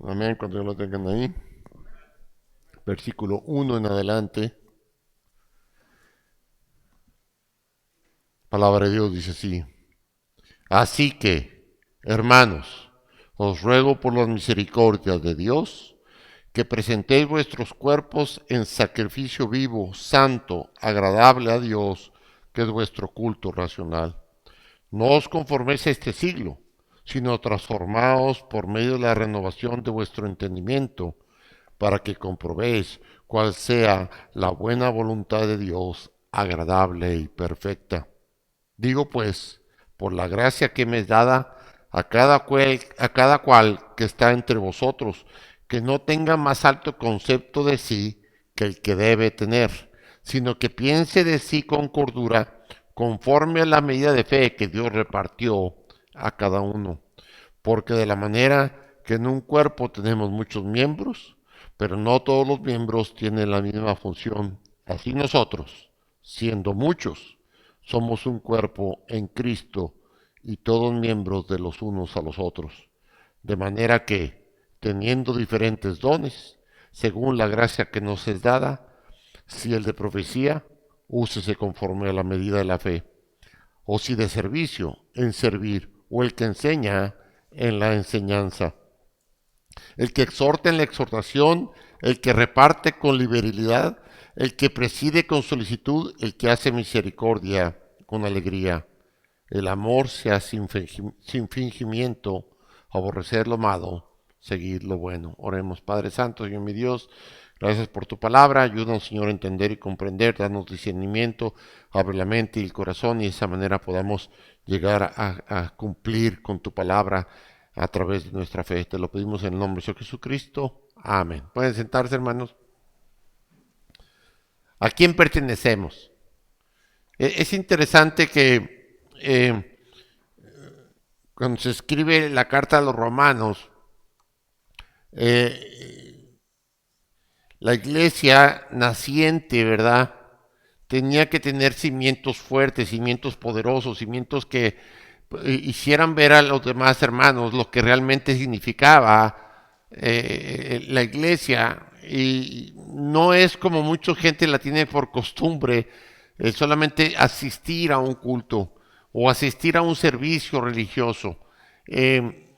Amén, cuando ya lo tengan ahí. Versículo 1 en adelante. Palabra de Dios dice así. Así que, hermanos, os ruego por las misericordias de Dios que presentéis vuestros cuerpos en sacrificio vivo, santo, agradable a Dios, que es vuestro culto racional. No os conforméis a este siglo, sino transformaos por medio de la renovación de vuestro entendimiento, para que comprobéis cuál sea la buena voluntad de Dios, agradable y perfecta. Digo pues, por la gracia que me es dada a cada cual que está entre vosotros, que no tenga más alto concepto de sí que el que debe tener, sino que piense de sí con cordura, conforme a la medida de fe que Dios repartió a cada uno. Porque de la manera que en un cuerpo tenemos muchos miembros, pero no todos los miembros tienen la misma función, así nosotros, siendo muchos, somos un cuerpo en Cristo y todos miembros de los unos a los otros. De manera que, teniendo diferentes dones, según la gracia que nos es dada, si el de profecía, úsese conforme a la medida de la fe, o si de servicio, en servir, o el que enseña, en la enseñanza, el que exhorta en la exhortación, el que reparte con liberalidad, el que preside con solicitud, el que hace misericordia con alegría. El amor sea sin fingimiento, aborrecer lo malo, seguir lo bueno. Oremos, Padre Santo, Dios mi Dios, gracias por tu palabra. Ayúdanos, Señor, a entender y comprender, danos discernimiento, abre la mente y el corazón y de esa manera podamos llegar a cumplir con tu palabra a través de nuestra fe. Te lo pedimos en el nombre de Jesucristo. Amén. Pueden sentarse, hermanos. ¿A quién pertenecemos? Es interesante que cuando se escribe la carta a los romanos, eh, la iglesia naciente, ¿verdad? Tenía que tener cimientos fuertes, cimientos poderosos, cimientos que hicieran ver a los demás hermanos lo que realmente significaba la iglesia. Y no es como mucha gente la tiene por costumbre, solamente asistir a un culto o asistir a un servicio religioso. Eh,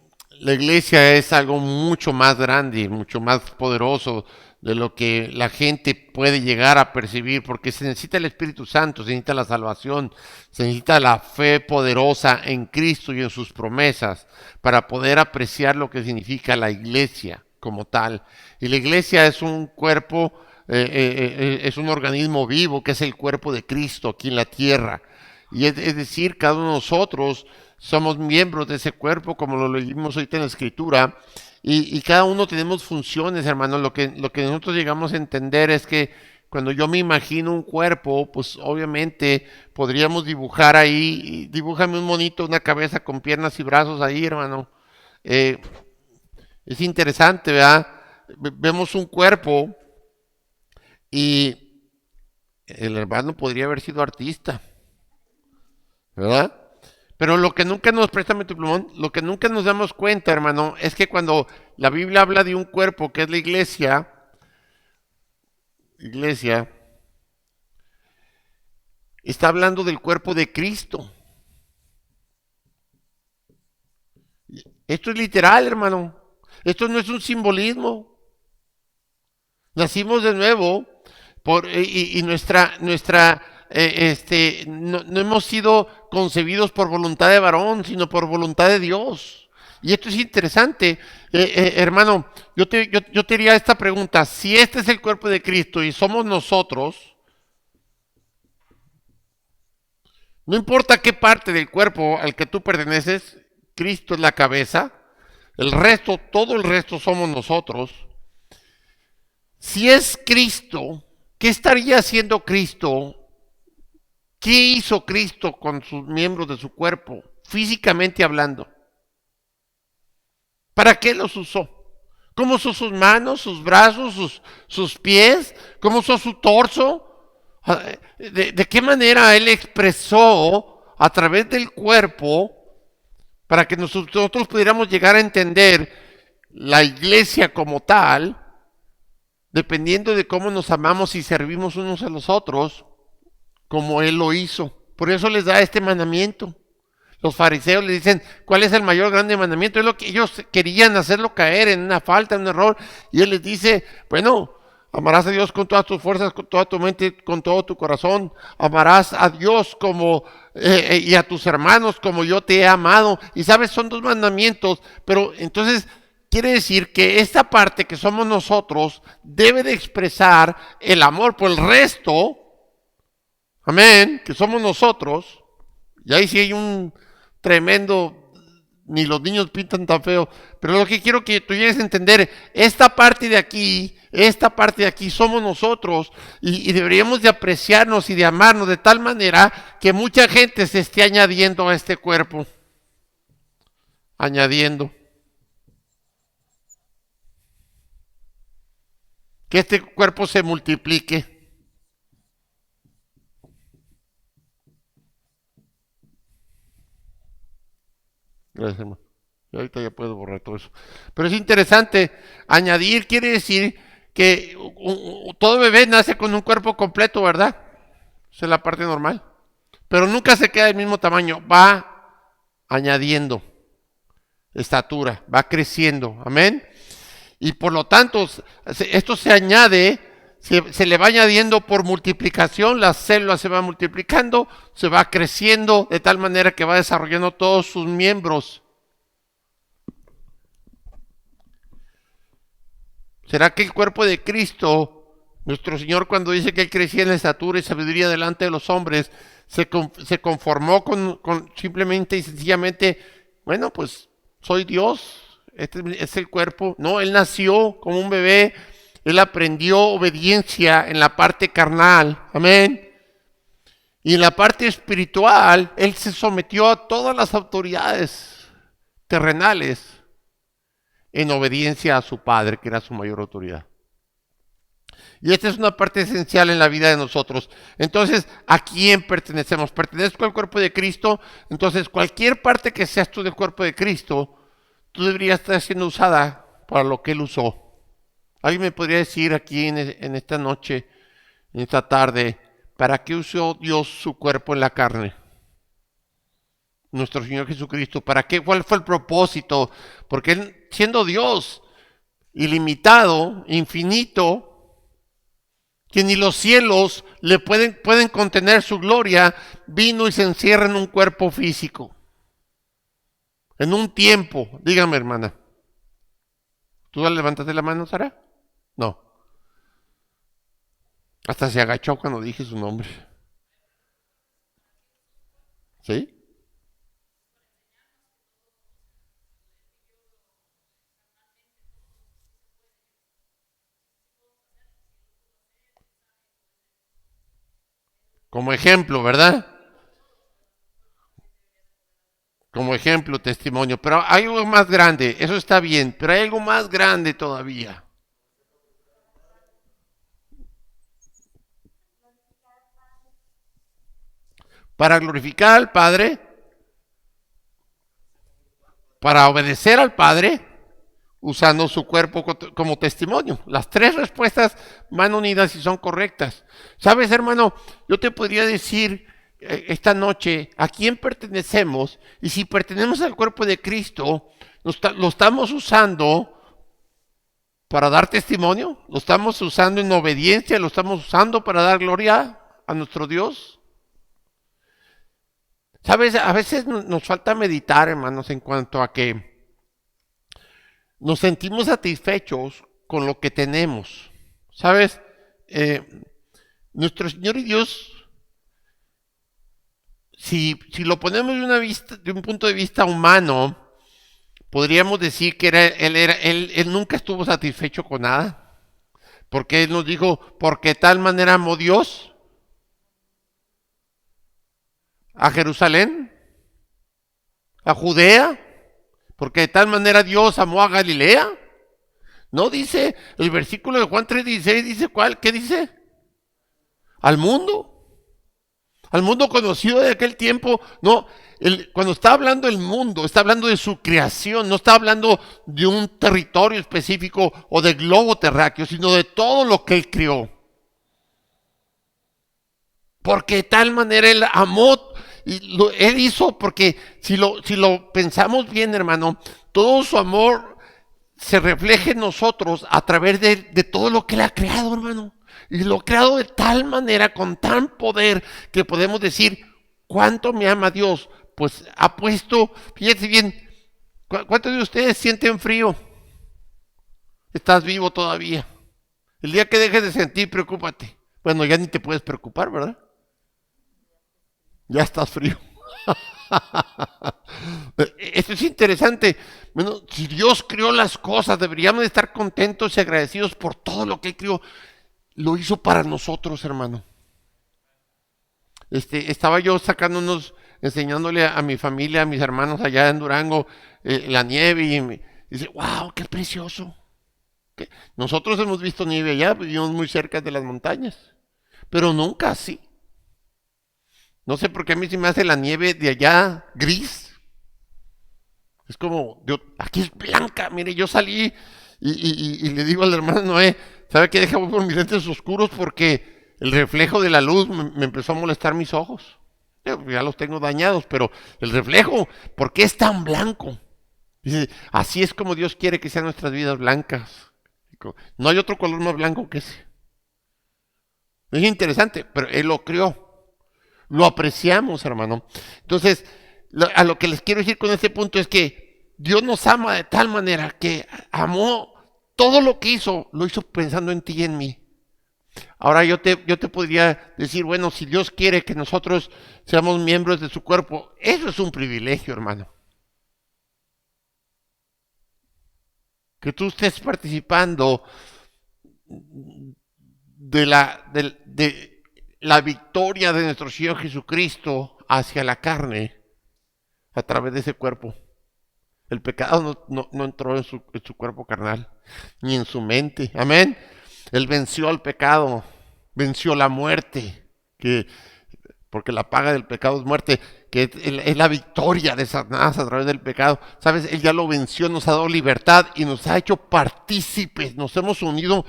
la iglesia es algo mucho más grande, mucho más poderoso de lo que la gente puede llegar a percibir, porque se necesita el Espíritu Santo, se necesita la salvación, se necesita la fe poderosa en Cristo y en sus promesas para poder apreciar lo que significa la iglesia como tal. Y la iglesia es un cuerpo, es un organismo vivo que es el cuerpo de Cristo aquí en la tierra. Y es decir, cada uno de nosotros somos miembros de ese cuerpo, como lo leímos ahorita en la escritura, y cada uno tenemos funciones, hermano. Lo que nosotros llegamos a entender es que cuando yo me imagino un cuerpo, pues obviamente podríamos dibujar ahí, dibújame un monito, una cabeza con piernas y brazos ahí, hermano. Eh, es interesante, ¿verdad? Vemos un cuerpo y el hermano podría haber sido artista, ¿verdad? Pero lo que nunca nos, préstame tu plumón, lo que nunca nos damos cuenta, hermano, es que cuando la Biblia habla de un cuerpo que es la iglesia, está hablando del cuerpo de Cristo. Esto es literal, hermano. Esto no es un simbolismo. Nacimos de nuevo y no hemos sido concebidos por voluntad de varón, sino por voluntad de Dios. Y esto es interesante, hermano. Yo te haría esta pregunta: si este es el cuerpo de Cristo y somos nosotros, no importa qué parte del cuerpo al que tú perteneces, Cristo es la cabeza, el resto, todo el resto somos nosotros. Si es Cristo, ¿qué estaría haciendo Cristo? ¿Qué hizo Cristo con sus miembros de su cuerpo, físicamente hablando? ¿Para qué los usó? ¿Cómo usó sus manos, sus brazos, sus pies? ¿Cómo usó su torso? ¿De qué manera Él expresó a través del cuerpo para que nosotros pudiéramos llegar a entender la iglesia como tal, dependiendo de cómo nos amamos y servimos unos a los otros, como Él lo hizo. Por eso les da este mandamiento. Los fariseos le dicen, ¿cuál es el mayor grande mandamiento? Es lo que ellos querían hacerlo caer en una falta, en un error. Y Él les dice, bueno, amarás a Dios con todas tus fuerzas, con toda tu mente, con todo tu corazón. Amarás a Dios y a tus hermanos como yo te he amado. Y sabes, son 2 mandamientos, pero entonces quiere decir que esta parte que somos nosotros debe de expresar el amor por el resto. Amén, que somos nosotros. Y ahí sí hay un tremendo, ni los niños pintan tan feo, pero lo que quiero que tú llegues a entender, esta parte de aquí somos nosotros y deberíamos de apreciarnos y de amarnos de tal manera que mucha gente se esté añadiendo a este cuerpo, añadiendo. Que este cuerpo se multiplique. Gracias, hermano. Y ahorita ya puedo borrar todo eso. Pero es interesante, añadir quiere decir que todo bebé nace con un cuerpo completo, ¿verdad? Esa es la parte normal. Pero nunca se queda del mismo tamaño, va añadiendo estatura, va creciendo, amén. Y por lo tanto, esto se añade, se le va añadiendo por multiplicación, las células se van multiplicando, se va creciendo de tal manera que va desarrollando todos sus miembros. ¿Será que el cuerpo de Cristo, nuestro Señor, cuando dice que Él crecía en la estatura y sabiduría delante de los hombres, se conformó con simplemente y sencillamente, bueno, pues soy Dios, este es el cuerpo? No, Él nació como un bebé, Él aprendió obediencia en la parte carnal, amén. Y en la parte espiritual, Él se sometió a todas las autoridades terrenales en obediencia a su Padre, que era su mayor autoridad. Y esta es una parte esencial en la vida de nosotros. Entonces, ¿a quién pertenecemos? ¿Pertenezco al cuerpo de Cristo? Entonces, cualquier parte que seas tú del cuerpo de Cristo, tú deberías estar siendo usada para lo que Él usó. ¿Alguien me podría decir aquí en esta noche, en esta tarde, para qué usó Dios su cuerpo en la carne? Nuestro Señor Jesucristo, ¿para qué? ¿Cuál fue el propósito? Porque Él, siendo Dios ilimitado, infinito, que ni los cielos le pueden contener su gloria, vino y se encierra en un cuerpo físico. En un tiempo, dígame hermana. ¿Tú levantaste la mano, Sara? No. Hasta se agachó cuando dije su nombre. ¿Sí? Como ejemplo, ¿verdad? Como ejemplo, testimonio. Pero hay algo más grande, eso está bien, pero hay algo más grande todavía. Para glorificar al Padre, para obedecer al Padre, usando su cuerpo como testimonio. Las 3 respuestas van unidas y son correctas. ¿Sabes, hermano? Yo te podría decir esta noche a quién pertenecemos y si pertenecemos al cuerpo de Cristo, lo estamos usando para dar testimonio, lo estamos usando en obediencia, lo estamos usando para dar gloria a nuestro Dios. ¿Sabes? A veces nos falta meditar, hermanos, en cuanto a que nos sentimos satisfechos con lo que tenemos. ¿Sabes? Nuestro Señor y Dios, si lo ponemos de un punto de vista humano, podríamos decir que él nunca estuvo satisfecho con nada. Porque Él nos dijo, porque de tal manera amó Dios a Jerusalén, a Judea, porque de tal manera Dios amó a Galilea. No dice, el versículo de Juan 3:16 dice ¿cuál? ¿Qué dice? Al mundo. Al mundo conocido de aquel tiempo, no, cuando está hablando el mundo, está hablando de su creación, no está hablando de un territorio específico o de globo terráqueo, sino de todo lo que él creó. Porque de tal manera él amó, y él hizo, porque si lo pensamos bien, hermano, todo su amor se refleja en nosotros a través de todo lo que él ha creado, hermano. Y lo ha creado de tal manera, con tan poder, que podemos decir, ¿cuánto me ama Dios? Pues ha puesto, fíjense bien, ¿cuántos de ustedes sienten frío? Estás vivo todavía. El día que dejes de sentir, preocúpate. Bueno, ya ni te puedes preocupar, ¿verdad? Ya estás frío. Esto es interesante. Bueno, si Dios creó las cosas, deberíamos de estar contentos y agradecidos por todo lo que Él creó. Lo hizo para nosotros, hermano. Estaba yo enseñándole a mi familia, a mis hermanos allá en Durango, la nieve y dice, wow, qué precioso. Nosotros hemos visto nieve allá, vivimos muy cerca de las montañas, pero nunca así. No sé por qué a mí se me hace la nieve de allá gris. Es como, aquí es blanca, mire, yo salí y le digo al hermano Noé, ¿sabe qué? Deja por mis lentes oscuros porque el reflejo de la luz me empezó a molestar mis ojos. Ya los tengo dañados, pero el reflejo, ¿por qué es tan blanco? Dice, así es como Dios quiere que sean nuestras vidas blancas. No hay otro color más blanco que ese. Es interesante, pero Él lo creó. Lo apreciamos, hermano. Entonces, a lo que les quiero decir con este punto es que Dios nos ama de tal manera que amó todo lo que hizo, lo hizo pensando en ti y en mí. Ahora yo te podría decir, bueno, si Dios quiere que nosotros seamos miembros de su cuerpo, eso es un privilegio, hermano. Que tú estés participando de la victoria de nuestro Señor Jesucristo hacia la carne a través de ese cuerpo. El pecado no entró en su cuerpo carnal, ni en su mente. Amén. Él venció al pecado, venció la muerte, porque la paga del pecado es muerte, que es la victoria de Satanás a través del pecado. ¿Sabes? Él ya lo venció, nos ha dado libertad y nos ha hecho partícipes. Nos hemos unido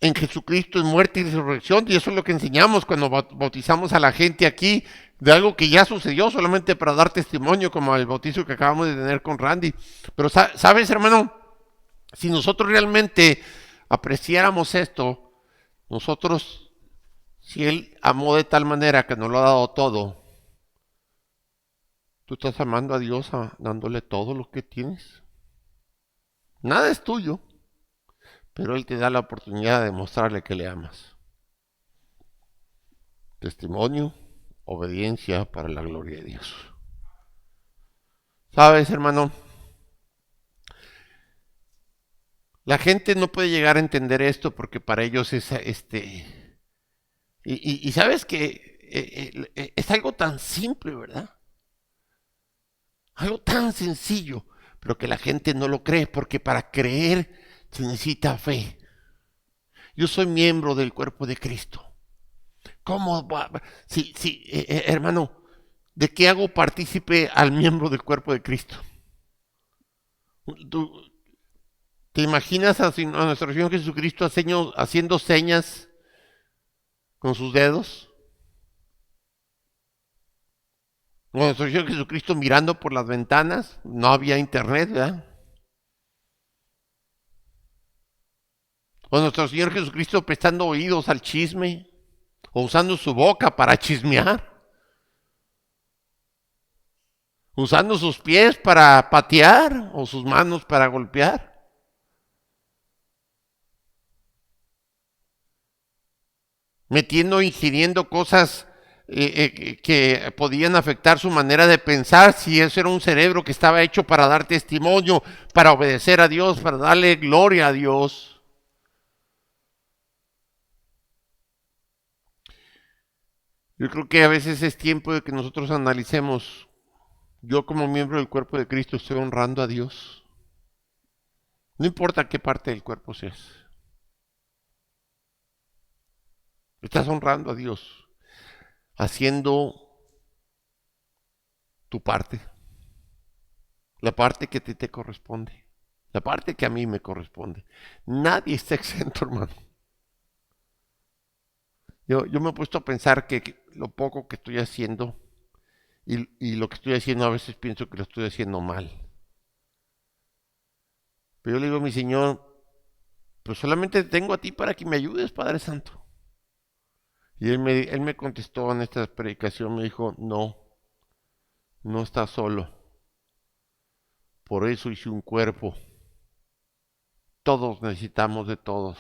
en Jesucristo en muerte y resurrección, y eso es lo que enseñamos cuando bautizamos a la gente aquí, de algo que ya sucedió, solamente para dar testimonio, como el bautizo que acabamos de tener con Randy. Pero sabes, hermano, si nosotros realmente apreciáramos esto, nosotros, si Él amó de tal manera que nos lo ha dado todo, tú estás amando a Dios dándole todo lo que tienes. Nada es tuyo, pero Él te da la oportunidad de demostrarle que le amas. Testimonio, obediencia para la gloria de Dios. ¿Sabes, hermano? La gente no puede llegar a entender esto porque para ellos es y sabes que es algo tan simple, ¿verdad? Algo tan sencillo, pero que la gente no lo cree porque para creer se necesita fe. Yo soy miembro del cuerpo de Cristo. ¿Cómo va? Sí, hermano, ¿de qué hago partícipe al miembro del cuerpo de Cristo? ¿Tú, ¿Te imaginas a nuestro Señor Jesucristo haciendo señas con sus dedos? O nuestro Señor Jesucristo mirando por las ventanas. No había internet, ¿verdad? O nuestro Señor Jesucristo prestando oídos al chisme. O usando su boca para chismear. Usando sus pies para patear. O sus manos para golpear. Ingiriendo cosas que podían afectar su manera de pensar, si eso era un cerebro que estaba hecho para dar testimonio, para obedecer a Dios, para darle gloria a Dios. Yo creo que a veces es tiempo de que nosotros analicemos, yo como miembro del cuerpo de Cristo estoy honrando a Dios. No importa qué parte del cuerpo seas. Estás honrando a Dios. haciendo tu parte, la parte que a ti te corresponde, la parte que a mí me corresponde. Nadie está exento, hermano. Yo me he puesto a pensar que lo poco que estoy haciendo y lo que estoy haciendo a veces pienso que lo estoy haciendo mal. Pero yo le digo a mi Señor, pues solamente te tengo a ti para que me ayudes, Padre Santo. Y él me contestó en esta predicación, me dijo, no, no estás solo. Por eso hice un cuerpo. Todos necesitamos de todos.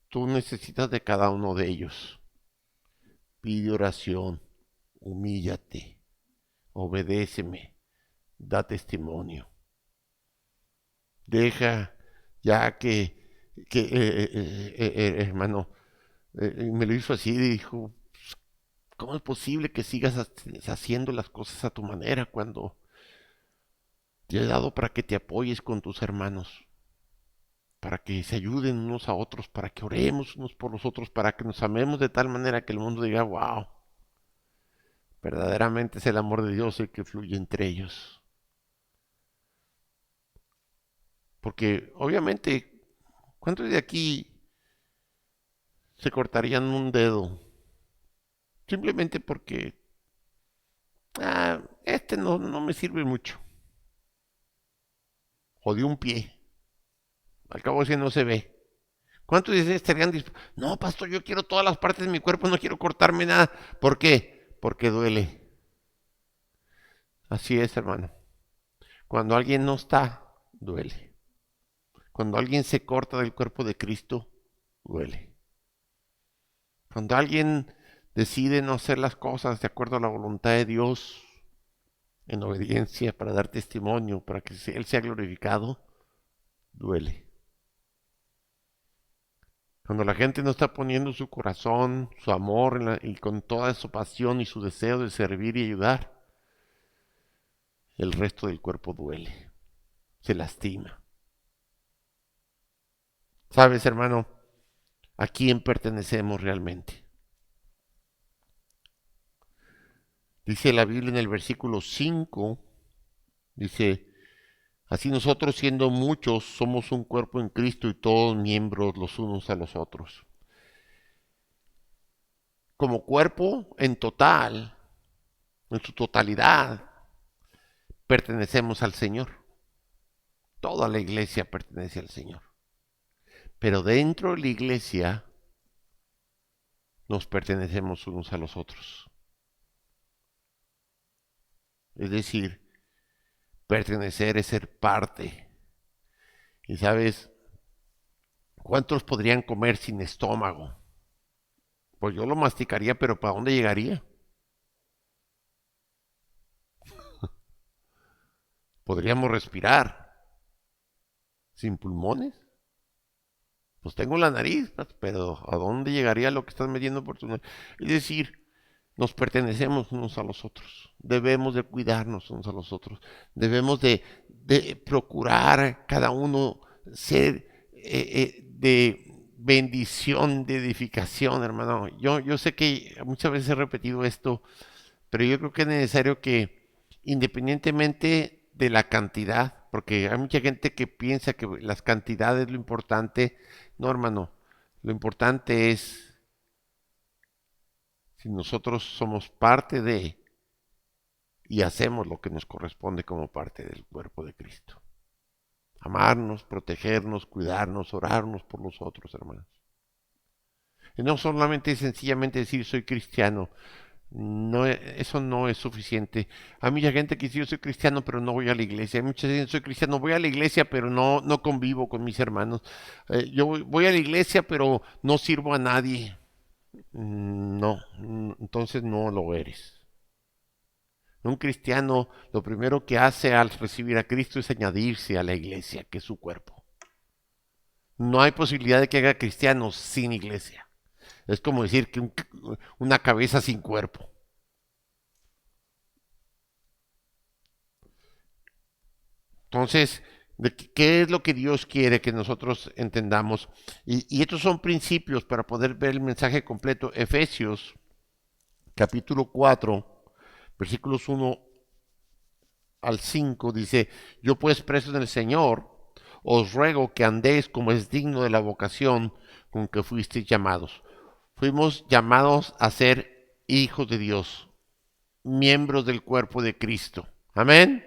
Tú necesitas de cada uno de ellos. Pide oración, humíllate, obedéceme, da testimonio. Deja ya hermano, me lo hizo así y dijo, ¿cómo es posible que sigas haciendo las cosas a tu manera cuando te he dado para que te apoyes con tus hermanos? Para que se ayuden unos a otros, para que oremos unos por los otros, para que nos amemos de tal manera que el mundo diga, wow, verdaderamente es el amor de Dios el que fluye entre ellos. Porque obviamente, ¿cuántos de aquí se cortarían un dedo? Simplemente porque, este no me sirve mucho. O de un pie. Al cabo ese no se ve. ¿Cuántos de ustedes estarían dispuestos? No, pastor, yo quiero todas las partes de mi cuerpo, no quiero cortarme nada. ¿Por qué? Porque duele. Así es, hermano. Cuando alguien no está, duele. Cuando alguien se corta del cuerpo de Cristo, duele. Cuando alguien decide no hacer las cosas de acuerdo a la voluntad de Dios, en obediencia, para dar testimonio, para que Él sea glorificado, duele. Cuando la gente no está poniendo su corazón, su amor y con toda su pasión y su deseo de servir y ayudar, el resto del cuerpo duele, se lastima. ¿Sabes, hermano? ¿A quién pertenecemos realmente? Dice la Biblia en el versículo 5, dice, así nosotros siendo muchos somos un cuerpo en Cristo y todos miembros los unos a los otros. Como cuerpo en total, en su totalidad, pertenecemos al Señor. Toda la iglesia pertenece al Señor. Pero dentro de la iglesia nos pertenecemos unos a los otros. Es decir, pertenecer es ser parte. Y sabes, ¿cuántos podrían comer sin estómago? Pues yo lo masticaría, pero ¿para dónde llegaría? Podríamos respirar sin pulmones. Pues tengo la nariz, pero ¿a dónde llegaría lo que estás metiendo por tu nariz? Es decir, nos pertenecemos unos a los otros. Debemos de cuidarnos unos a los otros. Debemos de procurar cada uno ser de bendición, de edificación, hermano. Yo sé que muchas veces he repetido esto, pero yo creo que es necesario que, independientemente de la cantidad, porque hay mucha gente que piensa que las cantidades es lo importante. No, hermano, lo importante es si nosotros somos parte de y hacemos lo que nos corresponde como parte del cuerpo de Cristo. Amarnos, protegernos, cuidarnos, orarnos por los otros, hermanos. Y no solamente sencillamente decir soy cristiano, no, eso no es suficiente. Hay mucha gente que dice yo soy cristiano pero no voy a la iglesia. Hay mucha gente que dice soy cristiano, voy a la iglesia pero no convivo con mis hermanos. Yo voy a la iglesia pero no sirvo a nadie. No, entonces no lo eres. Un cristiano lo primero que hace al recibir a Cristo es añadirse a la iglesia, que es su cuerpo. No hay posibilidad de que haga cristianos sin iglesia. Es como decir que una cabeza sin cuerpo. Entonces, ¿qué es lo que Dios quiere que nosotros entendamos? Y estos son principios para poder ver el mensaje completo. Efesios capítulo 4, versículos 1 al 5, dice: yo pues preso en el Señor, os ruego que andéis como es digno de la vocación con que fuisteis llamados. Fuimos llamados a ser hijos de Dios, miembros del cuerpo de Cristo. Amén.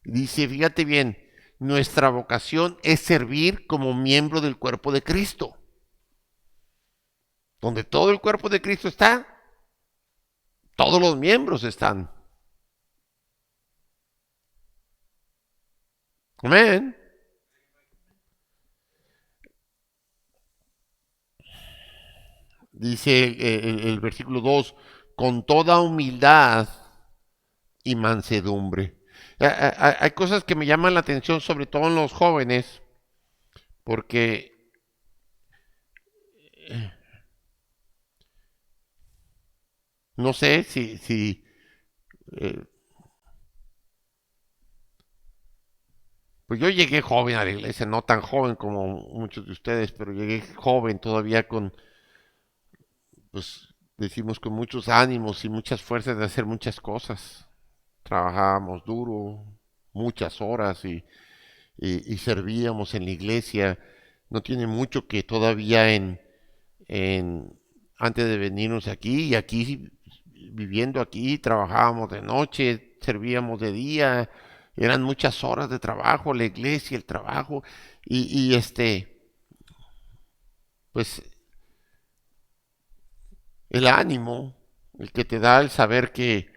Dice, fíjate bien, nuestra vocación es servir como miembro del cuerpo de Cristo. Donde todo el cuerpo de Cristo está, todos los miembros están. Amén. Dice el versículo 2, con toda humildad y mansedumbre. Hay cosas que me llaman la atención, sobre todo en los jóvenes, porque no sé si eh, pues yo llegué joven a la iglesia, no tan joven como muchos de ustedes, pero llegué joven todavía con, pues decimos, con muchos ánimos y muchas fuerzas de hacer muchas cosas. Trabajábamos duro, muchas horas y servíamos en la iglesia. No tiene mucho que todavía en antes de venirnos aquí y aquí viviendo aquí trabajábamos de noche, servíamos de día, eran muchas horas de trabajo, la iglesia, el trabajo y pues el ánimo, el que te da el saber que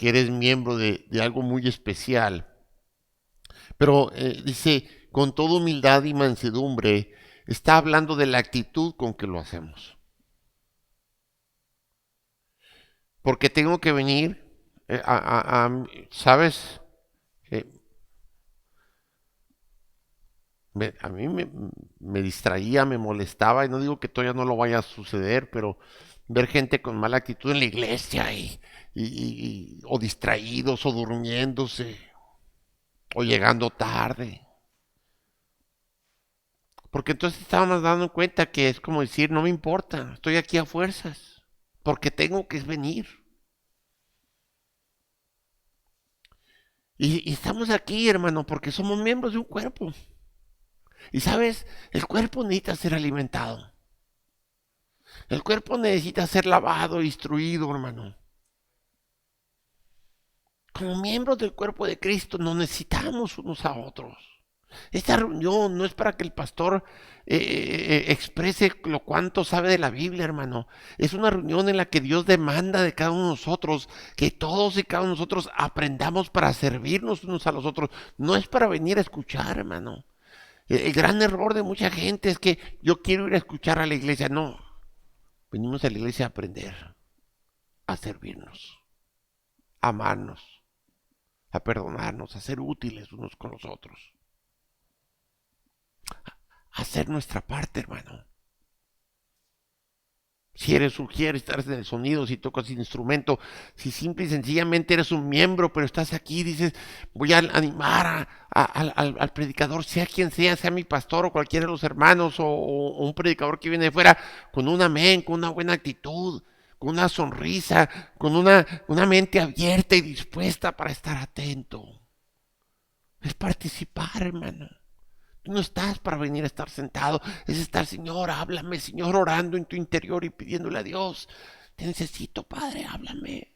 eres miembro de algo muy especial. Pero dice, con toda humildad y mansedumbre, está hablando de la actitud con que lo hacemos. Porque tengo que venir, ¿sabes? Eh, a mí me distraía, me molestaba, y no digo que todavía no lo vaya a suceder, pero ver gente con mala actitud en la iglesia o distraídos o durmiéndose o llegando tarde. Porque entonces estábamos dando cuenta que es como decir, no me importa, estoy aquí a fuerzas, porque tengo que venir. Y estamos aquí, hermano, porque somos miembros de un cuerpo. Y sabes, el cuerpo necesita ser alimentado. El cuerpo necesita ser lavado, instruido, hermano. Como miembros del cuerpo de Cristo nos necesitamos unos a otros. Esta reunión no es para que el pastor exprese lo cuanto sabe de la Biblia, hermano. Es una reunión en la que Dios demanda de cada uno de nosotros que todos y cada uno de nosotros aprendamos para servirnos unos a los otros. No es para venir a escuchar, hermano. El gran error de mucha gente es que yo quiero ir a escuchar a la iglesia. No, venimos a la iglesia a aprender, a servirnos, a amarnos, a perdonarnos, a ser útiles unos con los otros, a hacer nuestra parte, hermano. Si eres quieres estar en el sonido, si tocas instrumento, si simple y sencillamente eres un miembro, pero estás aquí, dices, voy a animar al predicador, sea quien sea mi pastor o cualquiera de los hermanos o un predicador que viene de fuera, con un amén, con una buena actitud, con una sonrisa, con una mente abierta y dispuesta para estar atento. Es participar, hermano. Tú no estás para venir a estar sentado, es estar, Señor, háblame, Señor, orando en tu interior y pidiéndole a Dios, te necesito, Padre, háblame.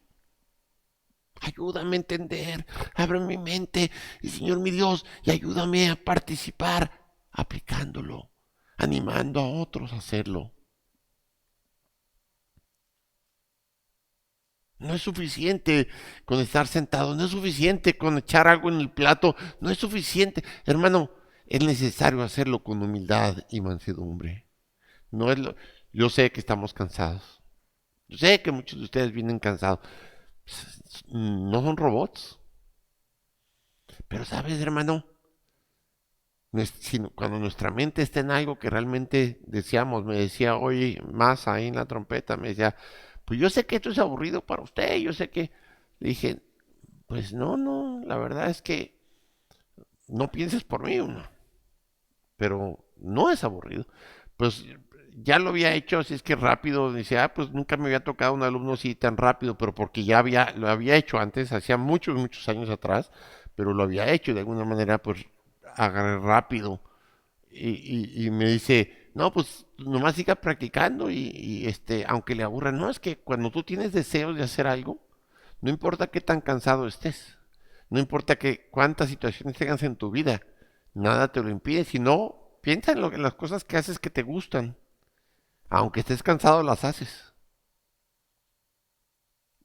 Ayúdame a entender, abre mi mente, y Señor mi Dios, y ayúdame a participar aplicándolo, animando a otros a hacerlo. No es suficiente con estar sentado, no es suficiente con echar algo en el plato, no es suficiente. Hermano, es necesario hacerlo con humildad y mansedumbre. No es lo, yo sé que estamos cansados. Yo sé que muchos de ustedes vienen cansados. No son robots. Pero sabes, hermano, cuando nuestra mente está en algo que realmente deseamos, me decía hoy más ahí en la trompeta, me decía, pues yo sé que esto es aburrido para usted, yo sé que, le dije, pues no, la verdad es que no pienses por mí, uno, pero no es aburrido. Pues ya lo había hecho, así es que rápido, dice, pues nunca me había tocado un alumno así tan rápido, pero porque lo había hecho antes, hacía muchos, muchos años atrás, pero lo había hecho de alguna manera, pues agarré rápido. Y me dice, no, pues nomás siga practicando aunque le aburra, no, es que cuando tú tienes deseos de hacer algo, no importa qué tan cansado estés, no importa cuántas situaciones tengas en tu vida, nada te lo impide, sino piensa en las cosas que haces que te gustan, aunque estés cansado las haces.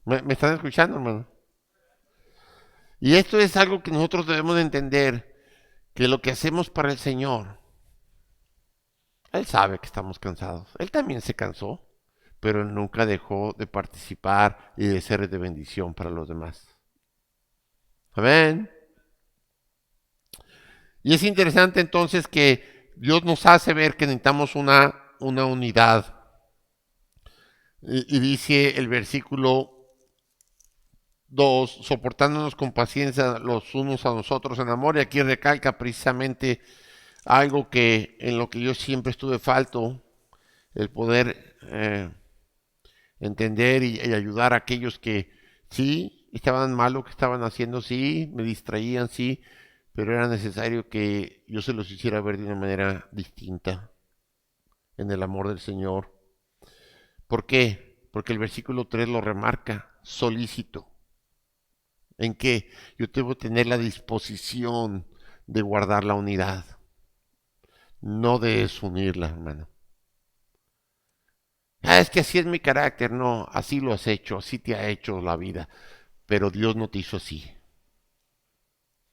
¿Me están escuchando, hermano? Y esto es algo que nosotros debemos de entender, que lo que hacemos para el Señor, Él sabe que estamos cansados. Él también se cansó, pero Él nunca dejó de participar y de ser de bendición para los demás. Amén. Y es interesante entonces que Dios nos hace ver que necesitamos una unidad. Y dice el versículo 2, soportándonos con paciencia los unos a nosotros en amor. Y aquí recalca precisamente algo que en lo que yo siempre estuve falto, el poder entender y ayudar a aquellos que sí estaban mal lo que estaban haciendo, sí, me distraían, sí, pero era necesario que yo se los hiciera ver de una manera distinta en el amor del Señor. ¿Por qué? Porque el versículo 3 lo remarca, solícito, en que yo debo tener la disposición de guardar la unidad, no de desunirla, hermano. Es que así es mi carácter, no, así lo has hecho, así te ha hecho la vida, pero Dios no te hizo así.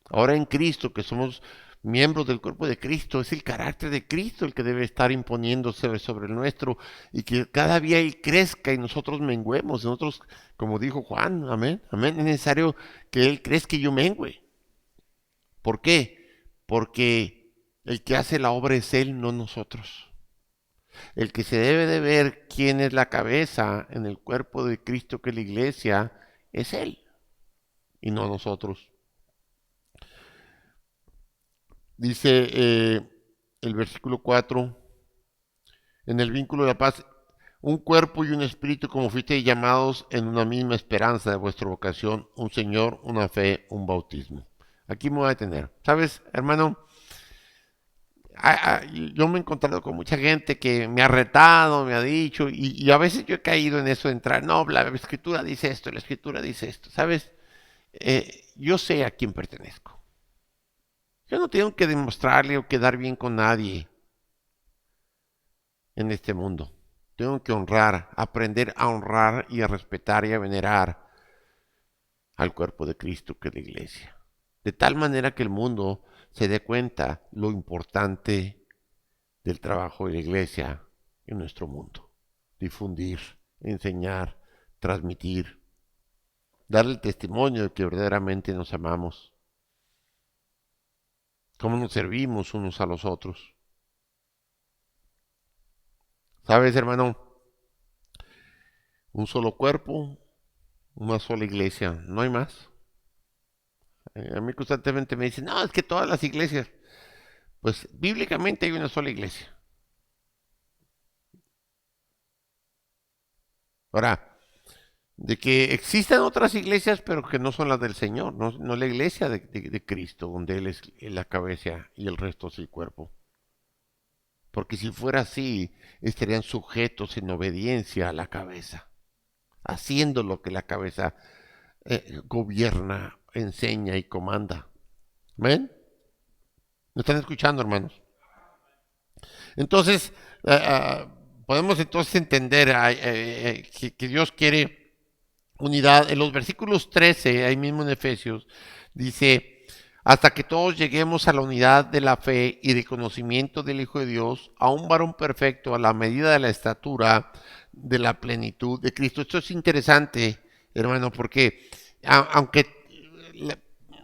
Ahora en Cristo, que somos miembros del cuerpo de Cristo, es el carácter de Cristo el que debe estar imponiéndose sobre el nuestro y que cada día Él crezca y nosotros menguemos. Nosotros, como dijo Juan, amén, amén, es necesario que Él crezca y yo mengüe. ¿Por qué? Porque el que hace la obra es Él, no nosotros. El que se debe de ver quién es la cabeza en el cuerpo de Cristo, que es la iglesia, es Él y no nosotros. Dice el versículo 4, en el vínculo de la paz, un cuerpo y un espíritu como fuisteis llamados en una misma esperanza de vuestra vocación, un Señor, una fe, un bautismo. Aquí me voy a detener. ¿Sabes, hermano? Yo me he encontrado con mucha gente que me ha retado, me ha dicho, y a veces yo he caído en eso de entrar, no, la escritura dice esto, la escritura dice esto, ¿sabes? Yo sé a quién pertenezco. Yo no tengo que demostrarle o quedar bien con nadie en este mundo. Tengo que honrar, aprender a honrar y a respetar y a venerar al cuerpo de Cristo, que es la iglesia. De tal manera que el mundo se dé cuenta lo importante del trabajo de la iglesia en nuestro mundo. Difundir, enseñar, transmitir, darle el testimonio de que verdaderamente nos amamos, cómo nos servimos unos a los otros. ¿Sabes, hermano? Un solo cuerpo, una sola iglesia, no hay más. A mí constantemente me dicen, no, es que todas las iglesias, pues bíblicamente hay una sola iglesia. Ahora, de que existan otras iglesias, pero que no son las del Señor, no la iglesia de Cristo, donde Él es la cabeza y el resto es el cuerpo. Porque si fuera así, estarían sujetos en obediencia a la cabeza, haciendo lo que la cabeza gobierna, enseña y comanda. ¿Ven? ¿Me están escuchando, hermanos? Entonces, podemos entonces entender que Dios quiere unidad. En los versículos 13, ahí mismo en Efesios, dice, hasta que todos lleguemos a la unidad de la fe y de conocimiento del Hijo de Dios, a un varón perfecto, a la medida de la estatura de la plenitud de Cristo. Esto es interesante, hermano, porque aunque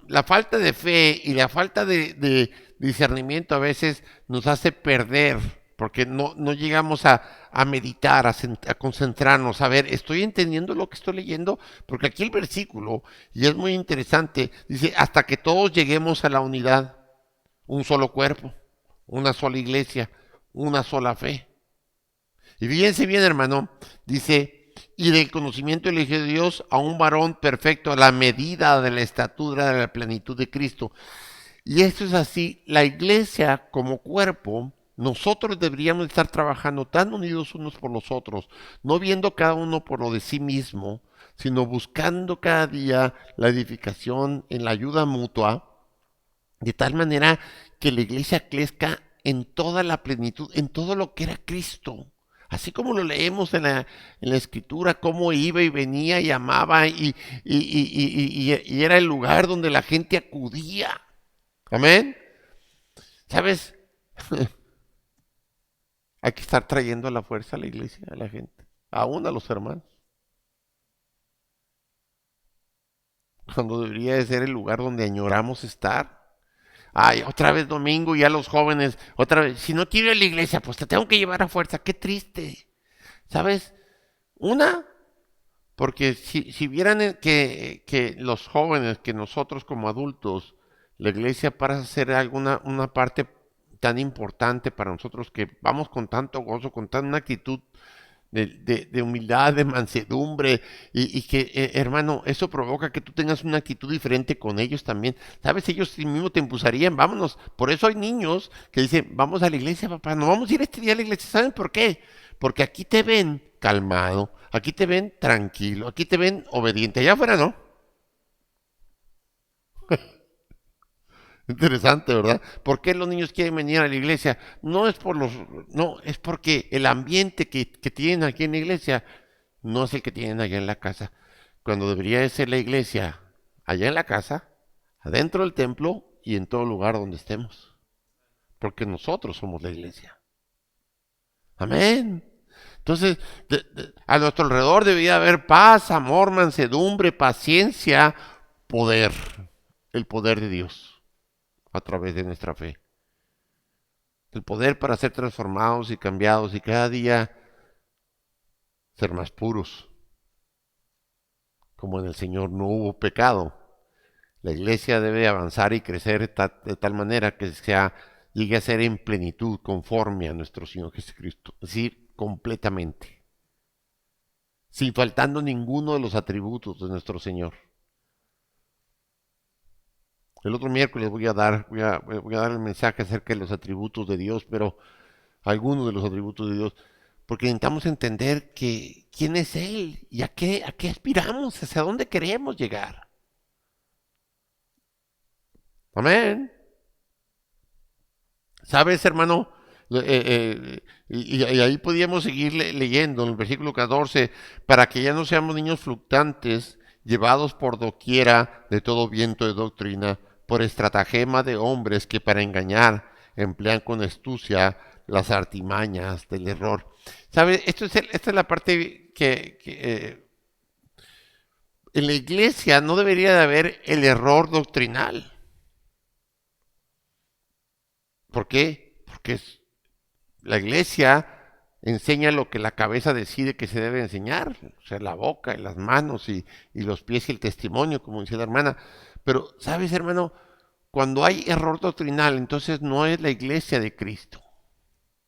la falta de fe y la falta de discernimiento a veces nos hace perder, porque no llegamos a meditar, a concentrarnos, a ver, estoy entendiendo lo que estoy leyendo, porque aquí el versículo, y es muy interesante, dice, hasta que todos lleguemos a la unidad, un solo cuerpo, una sola iglesia, una sola fe. Y fíjense bien, hermano, dice, y del conocimiento del Hijo de Dios a un varón perfecto a la medida de la estatura de la plenitud de Cristo. Y esto es así, la iglesia como cuerpo, nosotros deberíamos estar trabajando tan unidos unos por los otros, no viendo cada uno por lo de sí mismo, sino buscando cada día la edificación en la ayuda mutua, de tal manera que la iglesia crezca en toda la plenitud, en todo lo que era Cristo. Así como lo leemos en la escritura, cómo iba y venía y amaba y era el lugar donde la gente acudía. Amén. ¿Sabes? Hay que estar trayendo a la fuerza a la iglesia, a la gente, aún a los hermanos, cuando debería de ser el lugar donde añoramos estar. Ay, otra vez domingo y ya los jóvenes, otra vez, si no quiero ir a la iglesia, pues te tengo que llevar a fuerza, qué triste. ¿Sabes? Una, porque si vieran que los jóvenes, que nosotros como adultos, la iglesia para ser alguna una parte tan importante para nosotros que vamos con tanto gozo, con tanta una actitud de humildad, de mansedumbre, y que, hermano, eso provoca que tú tengas una actitud diferente con ellos también. ¿Sabes? Ellos sí mismo te impulsarían, vámonos. Por eso hay niños que dicen, vamos a la iglesia, papá, no vamos a ir este día a la iglesia. ¿Saben por qué? Porque aquí te ven calmado, aquí te ven tranquilo, aquí te ven obediente. Allá afuera no. Interesante, ¿verdad? ¿Por qué los niños quieren venir a la iglesia? No es por los, no, es porque el ambiente que tienen aquí en la iglesia no es el que tienen allá en la casa. Cuando debería de ser la iglesia allá en la casa, adentro del templo y en todo lugar donde estemos. Porque nosotros somos la iglesia. Amén. Entonces, a nuestro alrededor debería haber paz, amor, mansedumbre, paciencia, poder. El poder de Dios a través de nuestra fe. El poder para ser transformados y cambiados y cada día ser más puros. Como en el Señor no hubo pecado. La iglesia debe avanzar y crecer de tal manera que llegue a ser en plenitud, conforme a nuestro Señor Jesucristo. Es decir, completamente. Sin faltando ninguno de los atributos de nuestro Señor. El otro miércoles voy a dar el mensaje acerca de los atributos de Dios, pero algunos de los atributos de Dios, porque necesitamos entender que quién es Él y a qué aspiramos, hacia dónde queremos llegar. Amén. ¿Sabes, hermano? Y ahí podíamos seguir leyendo en el versículo 14, para que ya no seamos niños fluctuantes, llevados por doquiera de todo viento de doctrina, por estratagema de hombres que para engañar emplean con astucia las artimañas del error. ¿Sabes? Esta es la parte en la iglesia no debería de haber el error doctrinal. ¿Por qué? Porque la iglesia enseña lo que la cabeza decide que se debe enseñar, o sea, la boca y las manos y los pies y el testimonio, como dice la hermana. Pero, ¿sabes, hermano? Cuando hay error doctrinal, entonces no es la iglesia de Cristo.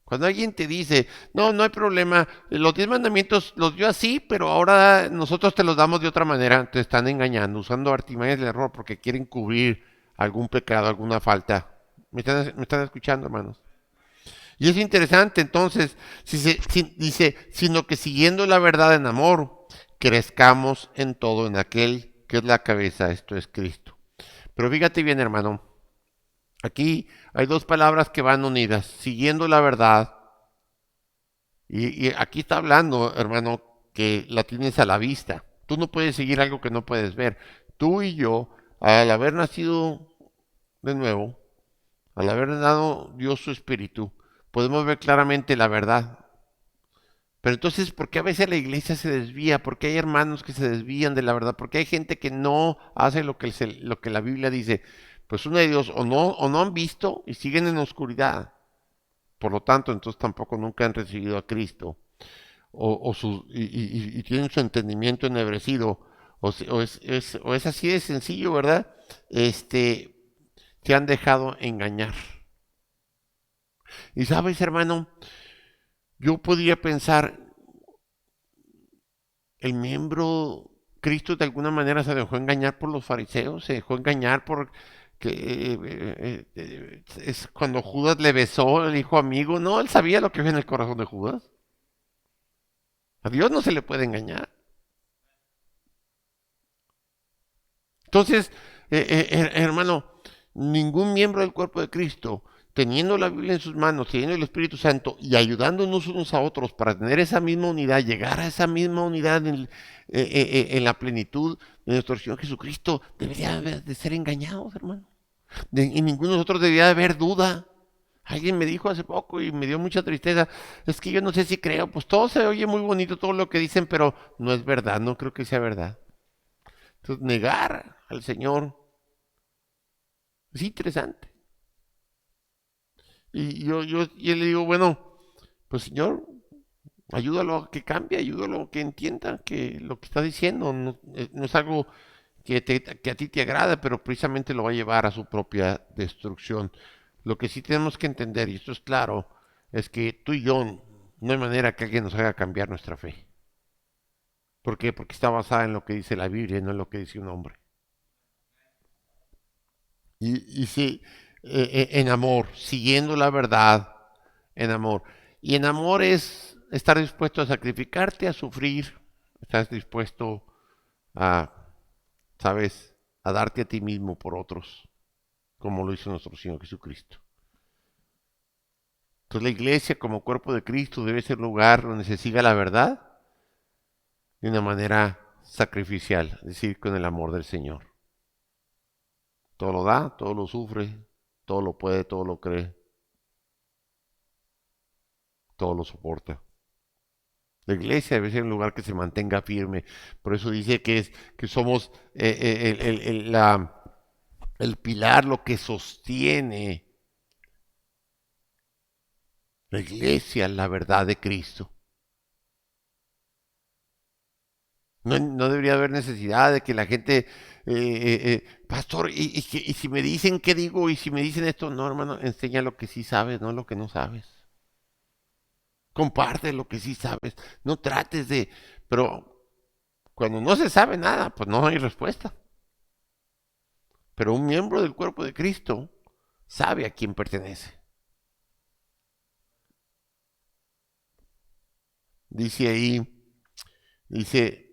Cuando alguien te dice, no, no hay problema, los 10 mandamientos los dio así, pero ahora nosotros te los damos de otra manera, te están engañando, usando artimañas del error porque quieren cubrir algún pecado, alguna falta. Me están escuchando, hermanos? Y es interesante, entonces, dice, sino que siguiendo la verdad en amor, crezcamos en todo en aquel que es la cabeza, esto es Cristo. Pero fíjate bien, hermano, aquí hay dos palabras que van unidas, siguiendo la verdad, y aquí está hablando, hermano, que la tienes a la vista. Tú no puedes seguir algo que no puedes ver. Tú y yo, al haber nacido de nuevo, al haber dado Dios su espíritu, podemos ver claramente la verdad. Pero entonces, ¿por qué a veces la iglesia se desvía? ¿Por qué hay hermanos que se desvían de la verdad? ¿Por qué hay gente que no hace lo que la Biblia dice? Pues una de Dios, o no han visto y siguen en oscuridad. Por lo tanto, entonces tampoco nunca han recibido a Cristo. Y tienen su entendimiento ennegrecido. O es así de sencillo, ¿verdad? Se han dejado engañar. Y sabes, hermano, Yo podría pensar, el miembro, Cristo de alguna manera se dejó engañar por los fariseos, se dejó engañar por que es cuando Judas le besó, el hijo amigo, no, él sabía lo que había en el corazón de Judas. A Dios no se le puede engañar. Entonces, hermano, ningún miembro del cuerpo de Cristo, teniendo la Biblia en sus manos, teniendo el Espíritu Santo y ayudándonos unos a otros para tener esa misma unidad, llegar a esa misma unidad en la plenitud de nuestro Señor Jesucristo, debería de ser engañados, hermano. Y ninguno de nosotros debería de haber duda. Alguien me dijo hace poco y me dio mucha tristeza, es que yo no sé si creo, pues todo se oye muy bonito, todo lo que dicen, pero no es verdad, no creo que sea verdad. Entonces, negar al Señor es interesante. Y yo le digo, bueno, pues Señor, ayúdalo a que cambie, ayúdalo a que entienda que lo que está diciendo no es algo que a ti te agrada, pero precisamente lo va a llevar a su propia destrucción. Lo que sí tenemos que entender, y esto es claro, es que tú y yo no hay manera que alguien nos haga cambiar nuestra fe. ¿Por qué? Porque está basada en lo que dice la Biblia, no en lo que dice un hombre. Y sí, en amor, siguiendo la verdad, en amor. Y en amor es estar dispuesto a sacrificarte, a sufrir, estás dispuesto a, sabes, a darte a ti mismo por otros, como lo hizo nuestro Señor Jesucristo. Entonces la iglesia como cuerpo de Cristo debe ser lugar donde se siga la verdad de una manera sacrificial, es decir, con el amor del Señor. Todo lo da, todo lo sufre, todo lo puede, todo lo cree, todo lo soporta. La iglesia debe ser un lugar que se mantenga firme. Por eso dice que somos el pilar, lo que sostiene la iglesia, la verdad de Cristo. No debería haber necesidad de que la gente, pastor, y si me dicen qué digo, y si me dicen esto, no, hermano, enseña lo que sí sabes, no lo que no sabes. Comparte lo que sí sabes. No trates de, pero cuando no se sabe nada, pues no hay respuesta. Pero un miembro del cuerpo de Cristo sabe a quién pertenece. Dice ahí, dice,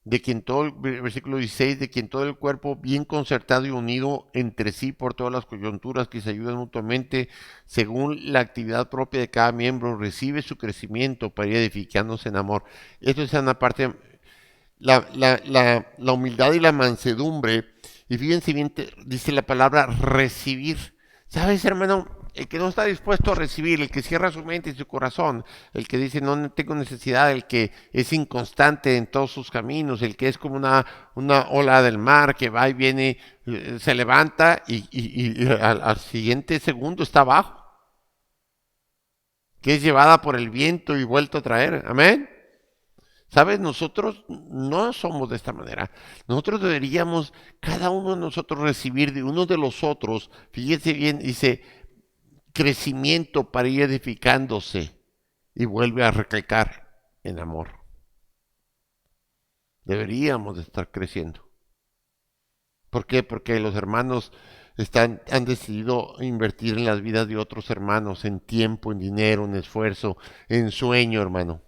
de quien todo, versículo 16, de quien todo el cuerpo bien concertado y unido entre sí por todas las coyunturas que se ayudan mutuamente, según la actividad propia de cada miembro, recibe su crecimiento para ir edificándose en amor. Esto es una parte, la humildad y la mansedumbre, y fíjense bien, dice la palabra recibir. ¿Sabes, hermano? El que no está dispuesto a recibir, el que cierra su mente y su corazón, el que dice no tengo necesidad, el que es inconstante en todos sus caminos, el que es como una ola del mar que va y viene, se levanta y al siguiente segundo está abajo, que es llevada por el viento y vuelto a traer. Amén. ¿Sabes? Nosotros no somos de esta manera. Nosotros deberíamos, cada uno de nosotros, recibir de uno de los otros, fíjese bien, dice, crecimiento para ir edificándose y vuelve a recalcar en amor. Deberíamos de estar creciendo. ¿Por qué? Porque los hermanos han decidido invertir en las vidas de otros hermanos, en tiempo, en dinero, en esfuerzo, en sueño, hermano.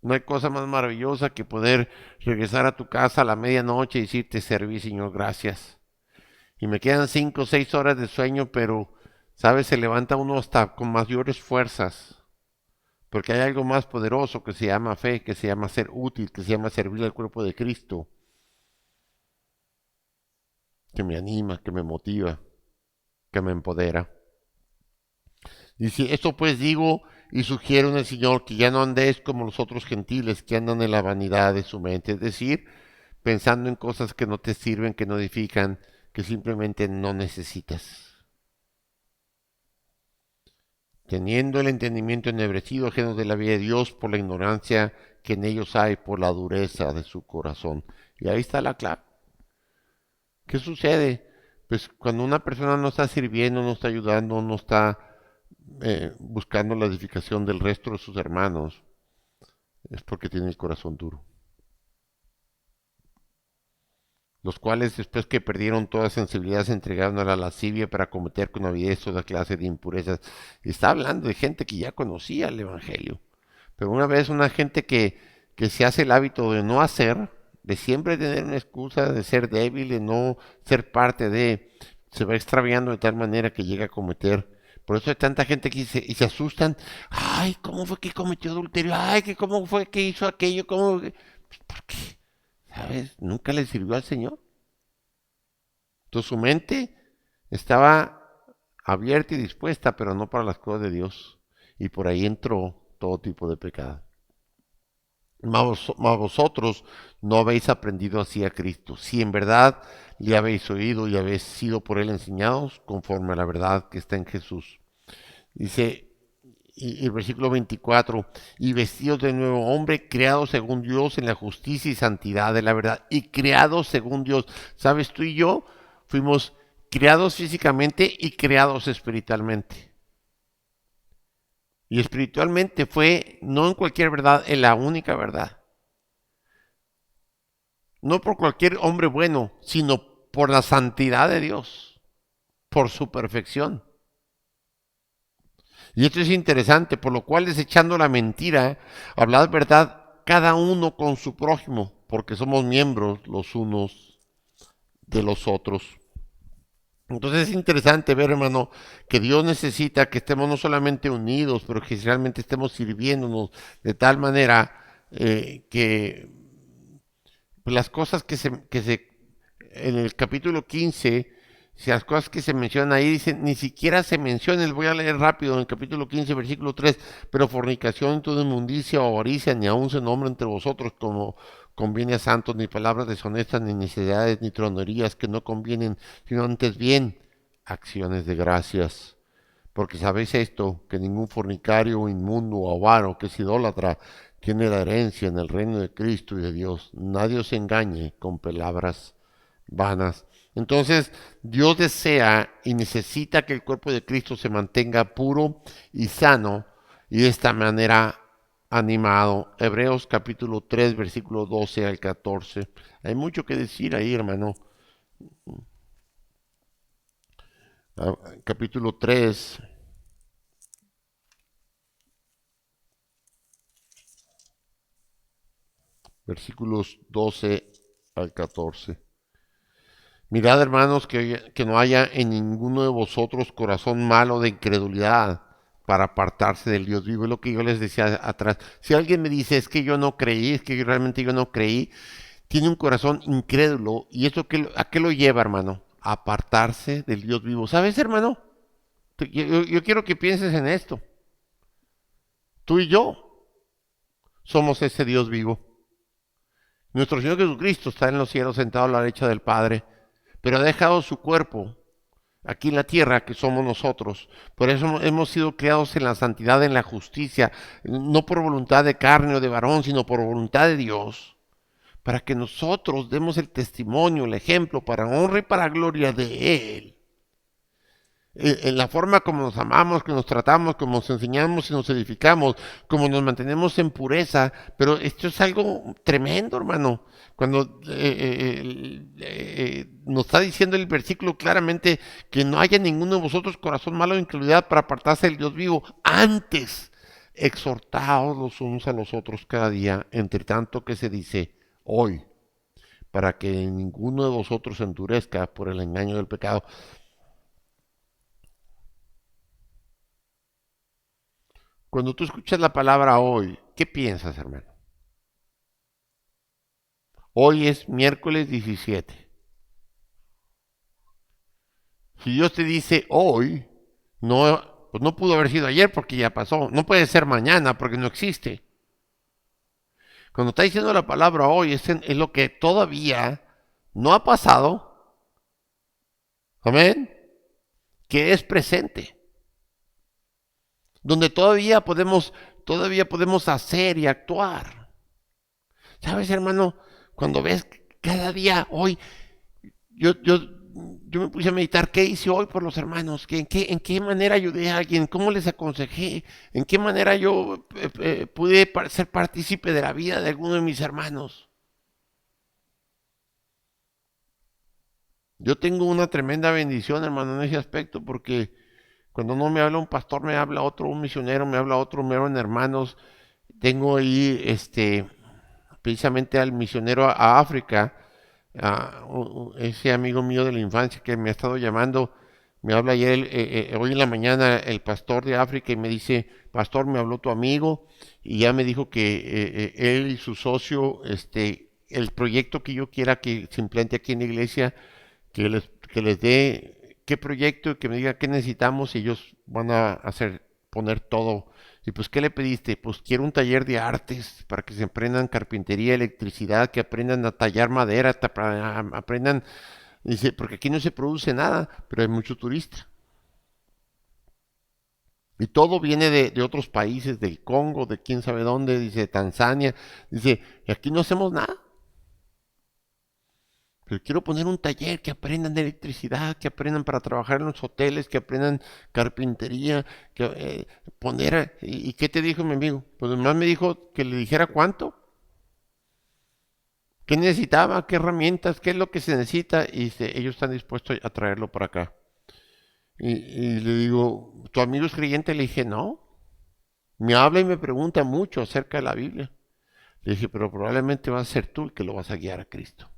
No hay cosa más maravillosa que poder regresar a tu casa a la medianoche y decir, te serví, Señor, gracias. Y me quedan 5 o 6 horas de sueño, pero, ¿sabes? Se levanta uno hasta con mayores fuerzas. Porque hay algo más poderoso que se llama fe, que se llama ser útil, que se llama servir al cuerpo de Cristo, que me anima, que me motiva, que me empodera. Dice, esto pues digo y sugiero en el Señor que ya no andéis como los otros gentiles que andan en la vanidad de su mente, es decir, pensando en cosas que no te sirven, que no edifican, que simplemente no necesitas. Teniendo el entendimiento ennegrecido, ajeno de la vida de Dios por la ignorancia que en ellos hay, por la dureza de su corazón. Y ahí está la clave. ¿Qué sucede? Pues cuando una persona no está sirviendo, no está ayudando, no está buscando la edificación del resto de sus hermanos, es porque tiene el corazón duro. Los cuales después que perdieron toda sensibilidad se entregaron a la lascivia para cometer con avidez toda clase de impurezas. Y está hablando de gente que ya conocía el Evangelio. Pero una vez una gente que se hace el hábito de no hacer, de siempre tener una excusa, de ser débil, de no ser parte de, se va extraviando de tal manera que llega a cometer. Por eso hay tanta gente que y se asustan. Ay, ¿cómo fue que cometió adulterio? Ay, que cómo fue que hizo aquello, cómo. Pues, ¿por qué? ¿Sabes? Nunca le sirvió al Señor. Entonces su mente estaba abierta y dispuesta, pero no para las cosas de Dios. Y por ahí entró todo tipo de pecado. Mas vosotros no habéis aprendido así a Cristo. Si en verdad le habéis oído y habéis sido por él enseñados, conforme a la verdad que está en Jesús. Dice, y el versículo 24, y vestidos de nuevo hombre, creados según Dios en la justicia y santidad de la verdad, y creados según Dios. ¿Sabes? Tú y yo fuimos creados físicamente y creados espiritualmente. Y espiritualmente fue no en cualquier verdad, en la única verdad. No por cualquier hombre bueno, sino por la santidad de Dios, por su perfección. Y esto es interesante, por lo cual desechando la mentira, hablad verdad cada uno con su prójimo, porque somos miembros los unos de los otros. Entonces es interesante ver, hermano, que Dios necesita que estemos no solamente unidos, pero que realmente estemos sirviéndonos de tal manera que pues, las cosas en el capítulo 15, si las cosas que se mencionan ahí, dicen, ni siquiera se mencionan, les voy a leer rápido en el capítulo 15, versículo 3, pero fornicación, toda inmundicia o avaricia, ni aun se nombra entre vosotros como conviene a santos, ni palabras deshonestas, ni necesidades, ni tronerías que no convienen, sino antes bien acciones de gracias. Porque sabéis esto, que ningún fornicario, inmundo o avaro, que es idólatra, tiene la herencia en el reino de Cristo y de Dios. Nadie os engañe con palabras vanas. Entonces, Dios desea y necesita que el cuerpo de Cristo se mantenga puro y sano y de esta manera animado. Hebreos capítulo 3, versículo 12 al 14. Hay mucho que decir ahí, hermano. Capítulo 3, versículos 12 al 14. Mirad, hermanos, que no haya en ninguno de vosotros corazón malo de incredulidad para apartarse del Dios vivo. Es lo que yo les decía atrás. Si alguien me dice, es que yo no creí, es que realmente yo no creí, tiene un corazón incrédulo. ¿Y eso a qué lo lleva, hermano? A apartarse del Dios vivo. ¿Sabes, hermano? Yo quiero que pienses en esto. Tú y yo somos ese Dios vivo. Nuestro Señor Jesucristo está en los cielos sentado a la derecha del Padre, pero ha dejado su cuerpo aquí en la tierra, que somos nosotros. Por eso hemos sido creados en la santidad, en la justicia, no por voluntad de carne o de varón, sino por voluntad de Dios, para que nosotros demos el testimonio, el ejemplo, para honra y para gloria de Él. En la forma como nos amamos, que nos tratamos, como nos enseñamos y nos edificamos, como nos mantenemos en pureza, pero esto es algo tremendo, hermano. Cuando nos está diciendo el versículo claramente que no haya ninguno de vosotros corazón malo de incredulidad para apartarse del Dios vivo, antes exhortaos los unos a los otros cada día, entre tanto que se dice hoy, para que ninguno de vosotros se endurezca por el engaño del pecado. Cuando tú escuchas la palabra hoy, ¿qué piensas, hermano? Hoy es miércoles 17. Si Dios te dice hoy, no, pues no pudo haber sido ayer porque ya pasó. No puede ser mañana porque no existe. Cuando está diciendo la palabra hoy, es lo que todavía no ha pasado. Amén. Que es presente. Donde todavía podemos hacer y actuar. ¿Sabes, hermano? Cuando ves cada día, hoy, yo yo me puse a meditar qué hice hoy por los hermanos, en qué manera ayudé a alguien, cómo les aconsejé, en qué manera yo pude ser partícipe de la vida de alguno de mis hermanos. Yo tengo una tremenda bendición, hermano, en ese aspecto, porque cuando no me habla un pastor, me habla otro, un misionero, me habla otro, me hablan hermanos. Tengo ahí, precisamente al misionero a África, ese amigo mío de la infancia que me ha estado llamando, me habla ayer, hoy en la mañana, el pastor de África y me dice, pastor, me habló tu amigo y ya me dijo que él y su socio, el proyecto que yo quiera que se implante aquí en la iglesia, que les dé qué proyecto y que me diga qué necesitamos y ellos van a hacer, poner todo. Y pues, ¿qué le pediste? Pues quiero un taller de artes para que se aprendan carpintería, electricidad, que aprendan a tallar madera, aprendan, dice, porque aquí no se produce nada, pero hay mucho turista. Y todo viene de otros países, del Congo, de quién sabe dónde, dice Tanzania, dice, y aquí no hacemos nada. Pero quiero poner un taller que aprendan de electricidad, que aprendan para trabajar en los hoteles, que aprendan carpintería, que poner... ¿Y qué te dijo mi amigo? Pues además me dijo que le dijera cuánto, qué necesitaba, qué herramientas, qué es lo que se necesita, y ellos están dispuestos a traerlo para acá. Y le digo, ¿tu amigo es creyente? Le dije, no. Me habla y me pregunta mucho acerca de la Biblia. Le dije, pero probablemente vas a ser tú el que lo vas a guiar a Cristo.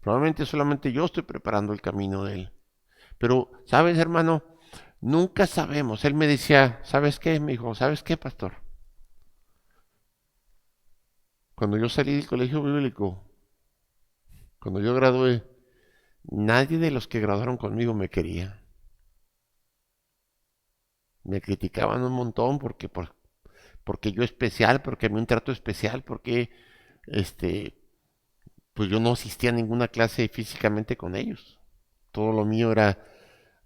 Probablemente solamente yo estoy preparando el camino de él. Pero, ¿sabes, hermano? Nunca sabemos. Él me decía, ¿sabes qué? Me dijo, ¿sabes qué, pastor? Cuando yo salí del colegio bíblico, cuando yo gradué, nadie de los que graduaron conmigo me quería. Me criticaban un montón porque yo especial, porque a mí un trato especial, porque este, pues yo no asistía a ninguna clase físicamente con ellos. Todo lo mío era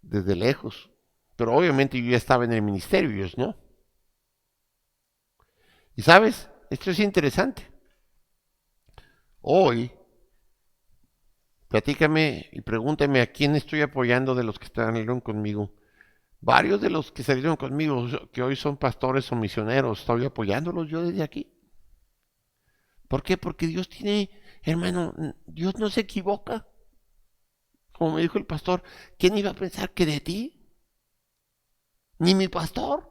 desde lejos. Pero obviamente yo ya estaba en el ministerio, ellos no. Y sabes, esto es interesante. Hoy, platícame y pregúntame a quién estoy apoyando de los que salieron conmigo. Varios de los que salieron conmigo, que hoy son pastores o misioneros, estoy apoyándolos yo desde aquí. ¿Por qué? Porque Dios tiene, hermano, Dios no se equivoca. Como me dijo el pastor, ¿quién iba a pensar que de ti? Ni mi pastor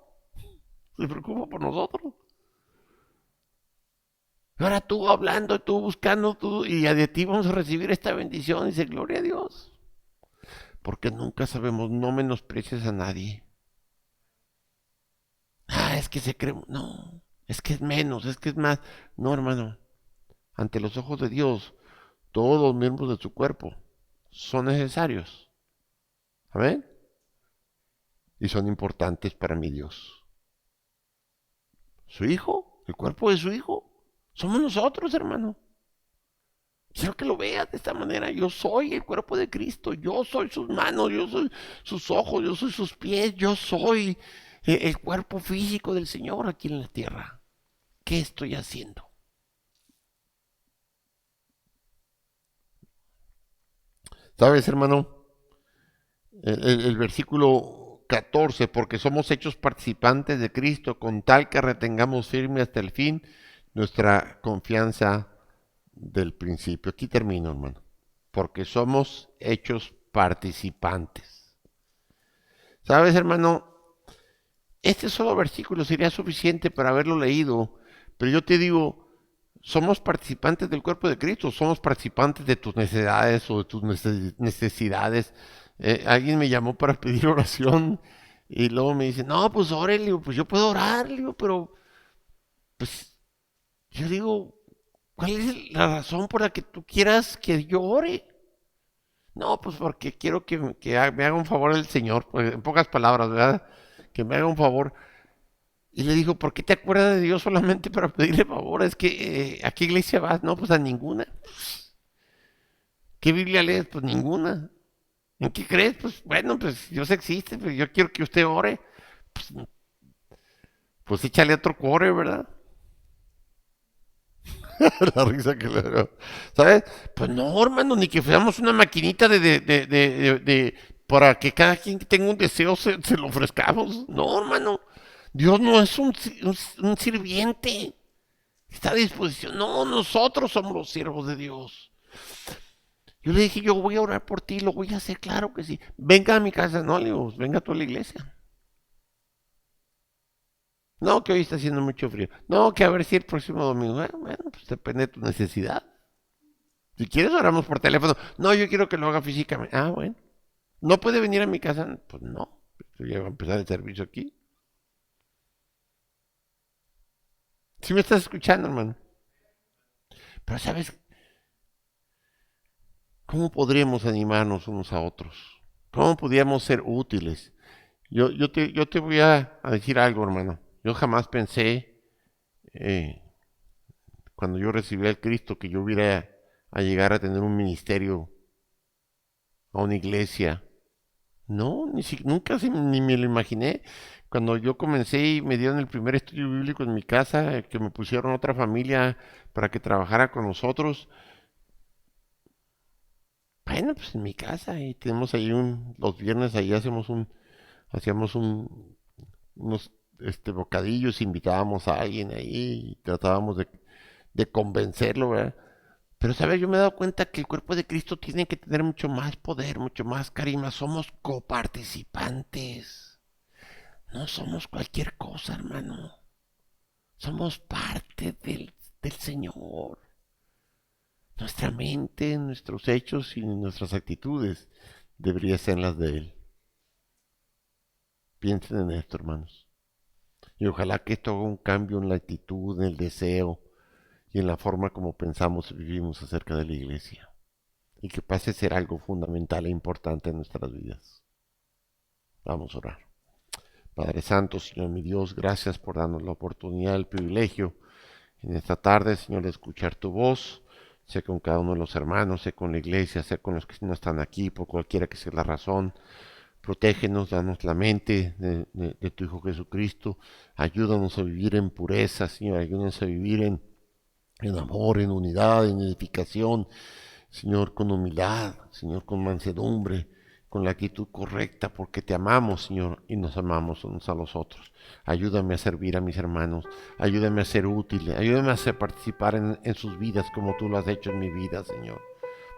se preocupa por nosotros. Ahora tú hablando, tú buscando, tú, y de ti vamos a recibir esta bendición. Dice, gloria a Dios. Porque nunca sabemos, no menosprecies a nadie. Ah, es que se cree, no, es que es menos, es que es más. No, hermano, ante los ojos de Dios, todos los miembros de su cuerpo son necesarios. ¿Amén? Y son importantes para mi Dios. Su hijo, el cuerpo de su hijo, somos nosotros, hermano. Quiero que lo veas de esta manera. Yo soy el cuerpo de Cristo. Yo soy sus manos. Yo soy sus ojos. Yo soy sus pies. Yo soy el cuerpo físico del Señor aquí en la tierra. ¿Qué estoy haciendo? ¿Sabes, hermano? El versículo 14, porque somos hechos participantes de Cristo con tal que retengamos firme hasta el fin nuestra confianza del principio. Aquí termino, hermano. Porque somos hechos participantes. ¿Sabes, hermano? Este solo versículo sería suficiente para haberlo leído, pero yo te digo, somos participantes del cuerpo de Cristo, somos participantes de tus necesidades o de tus necesidades. Alguien me llamó para pedir oración y luego me dice, no, pues ore, le digo, pues yo puedo orar, le digo, pero pues yo digo, ¿cuál es la razón por la que tú quieras que yo ore? No, pues porque quiero que me haga un favor el Señor, pues, en pocas palabras, ¿verdad? Que me haga un favor. Y le digo, ¿por qué te acuerdas de Dios solamente para pedirle favor? Es que, ¿a qué iglesia vas? No, pues a ninguna. ¿Qué Biblia lees? Pues ninguna. ¿En qué crees? Pues bueno, pues Dios existe, pero yo quiero que usted ore. Pues échale otro core, ¿verdad? La risa que le dio. ¿Sabes? Pues no, hermano, ni que fuéramos una maquinita para que cada quien que tenga un deseo se lo ofrezcamos. No, hermano. Dios no es un sirviente. Está a disposición. No, nosotros somos los siervos de Dios. Yo le dije, yo voy a orar por ti, lo voy a hacer, claro que sí. Venga a mi casa, no, le digo, venga tú a la iglesia. No, que hoy está haciendo mucho frío. No, que a ver si el próximo domingo. Bueno, pues depende de tu necesidad. Si quieres, oramos por teléfono. No, yo quiero que lo haga físicamente. Ah, bueno. ¿No puede venir a mi casa? Pues no. Yo ya voy a empezar el servicio aquí. Si me estás escuchando, hermano. Pero ¿sabes cómo podríamos animarnos unos a otros? ¿Cómo podríamos ser útiles? Yo te voy a decir algo, hermano. Yo jamás pensé, eh, cuando yo recibí al Cristo, que yo hubiera a llegar a tener un ministerio, a una iglesia. No, nunca ni me lo imaginé. Cuando yo comencé y me dieron el primer estudio bíblico en mi casa, que me pusieron otra familia para que trabajara con nosotros, bueno, pues en mi casa y tenemos ahí los viernes ahí hacíamos unos bocadillos, invitábamos a alguien ahí y tratábamos de convencerlo, ¿verdad? Pero, ¿sabes? Yo me he dado cuenta que el cuerpo de Cristo tiene que tener mucho más poder, mucho más carisma. Somos coparticipantes. No somos cualquier cosa, hermano. Somos parte del Señor. Nuestra mente, nuestros hechos y nuestras actitudes deberían ser las de Él. Piensen en esto, hermanos. Y ojalá que esto haga un cambio en la actitud, en el deseo y en la forma como pensamos y vivimos acerca de la iglesia. Y que pase a ser algo fundamental e importante en nuestras vidas. Vamos a orar. Padre Santo, Señor mi Dios, gracias por darnos la oportunidad, el privilegio en esta tarde, Señor, de escuchar tu voz. Sé con cada uno de los hermanos, sé con la iglesia, sé con los que no están aquí, por cualquiera que sea la razón. Protégenos, danos la mente de tu Hijo Jesucristo. Ayúdanos a vivir en pureza, Señor. Ayúdanos a vivir en amor, en unidad, en edificación. Señor, con humildad, Señor, con mansedumbre, con la actitud correcta, porque te amamos, Señor, y nos amamos unos a los otros. Ayúdame a servir a mis hermanos, ayúdame a ser útil, ayúdame a hacer participar en sus vidas como tú lo has hecho en mi vida, Señor.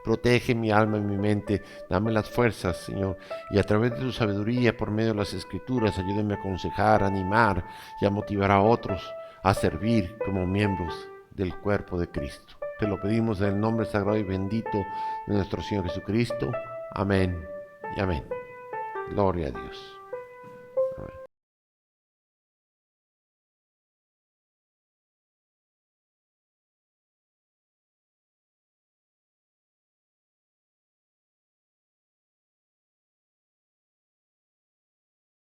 Protege mi alma y mi mente, dame las fuerzas, Señor, y a través de tu sabiduría, por medio de las escrituras, ayúdame a aconsejar, a animar y a motivar a otros a servir como miembros del cuerpo de Cristo. Te lo pedimos en el nombre sagrado y bendito de nuestro Señor Jesucristo. Amén y amén. Gloria a Dios.